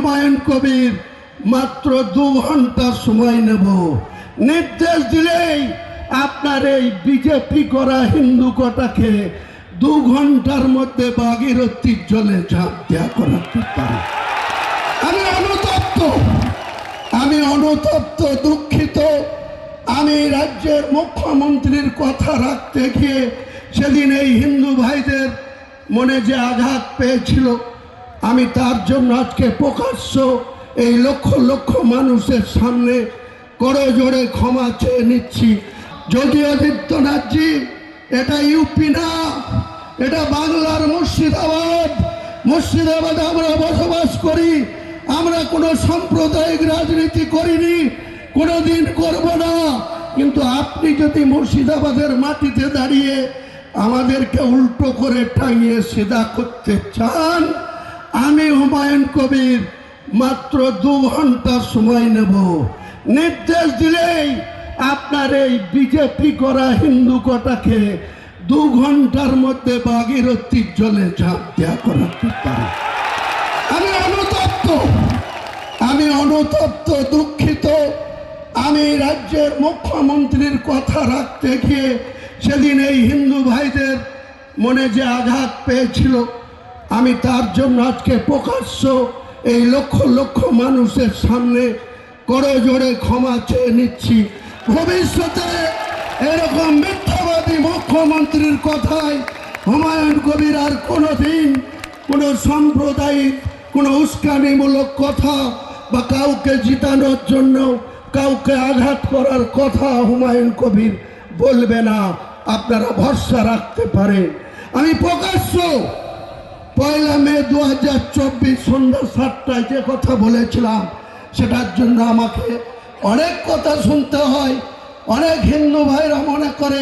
হুমায়ুন কবির মাত্র 2 ঘন্টা সময় নেব। নির্দেশ দিলেই আপনার এই বিজেপি করা হিন্দু কটাকে 2 ঘন্টার মধ্যে ভাগীরথীর জলে ঝাঁপ দেওয়া করাতে পারি। আমি অনুতপ্ত, দুঃখিত। আমি রাজ্যের মুখ্যমন্ত্রীর কথা রাখতে গিয়ে সেদিন এই হিন্দু ভাইদের মনে যে আঘাত পেয়েছিল, আমি তার জন্য আজকে প্রকাশ্য এই লক্ষ লক্ষ মানুষের সামনে করজোড়ে ক্ষমা চেয়ে নিচ্ছি। যোগী আদিত্যনাথজি, এটা ইউপি না, এটা বাংলার মুর্শিদাবাদ। মুর্শিদাবাদে আমরা বসবাস করি। আমরা কোনো সাম্প্রদায়িক রাজনীতি করিনি, কোনোদিন করব না। কিন্তু আপনি যদি মুর্শিদাবাদের মাটিতে দাঁড়িয়ে আমাদেরকে উল্টো করে টাঙিয়ে সিধা করতে চান, আমি হুমায়ুন কবির মাত্র 2 ঘন্টা সময় নেব। নির্দেশ দিলেই আপনার এই বিজেপি করা হিন্দু কটাকে 2 ঘন্টার মধ্যে ভাগীরথীর জলে ঝাঁপ দেওয়া করাতে পারি। আমি অনুতপ্ত, দুঃখিত। আমি রাজ্যের মুখ্যমন্ত্রীর কথা রাখতে গিয়ে সেদিন এই হিন্দু ভাইদের মনে যে আঘাত পেয়েছিল, আমি তার জন্য আজকে প্রকাশ্য এই লক্ষ লক্ষ মানুষের সামনে করজোড়ে ক্ষমা চেয়ে নিচ্ছি। ভবিষ্যতে এরকম মিথ্যাবাদী মুখ্যমন্ত্রীর কথায় হুমায়ুন কবির আর কোনোদিন কোনো সাম্প্রদায়িক কোনো উস্কানিমূলক কথা বা কাউকে জিতানোর জন্য কাউকে আঘাত করার কথা হুমায়ুন কবির বলবে না। আপনারা ভরসা রাখতে পারেন। আমি প্রকাশ্য 1 মে 2024 সন্ধ্যা 7টায় যে কথা বলেছিলাম, সেটার জন্য আমাকে অনেক কথা শুনতে হয়। অনেক হিন্দু ভাইরা মনে করে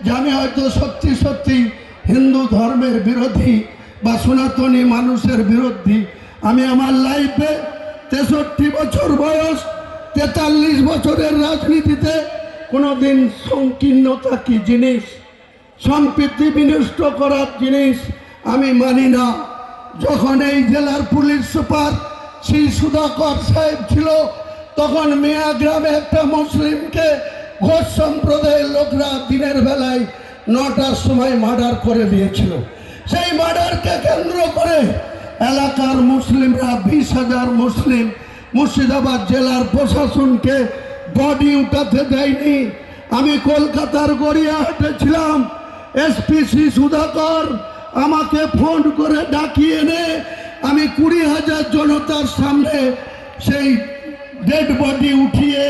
যে আমি হয়তো সত্যি সত্যি হিন্দু ধর্মের বিরোধী বা সনাতনী মানুষের বিরোধী। আমি আমার লাইফে 63 বছর বয়স, 43 বছরের রাজনীতিতে কোনোদিন সংকীর্ণতা কি জিনিস, সম্প্রীতি বিনষ্ট করার জিনিস আমি মানি না। যখন এই জেলার পুলিশ সুপার শ্রী সুধাকর সাহেব ছিল, তখন মিয়া গ্রামে একটা মুসলিমকে ঘোষ সম্প্রদায়ের লোকরা দিনের বেলায় 9টার সময় মার্ডার করে দিয়েছিল। সেই মার্ডারকে কেন্দ্র করে এলাকার মুসলিমরা 20,000 মুসলিম মুর্শিদাবাদ জেলার প্রশাসনকে বডি উঠাতে দেয়নি। আমি কলকাতার গড়িয়াহাটে ছিলাম। এসপি শ্রী সুধাকর আমাকে ফোন করে ডাকিয়ে এনে আমি 20,000 জনতার সামনে সেই ডেড বডি উঠিয়ে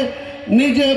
নিজে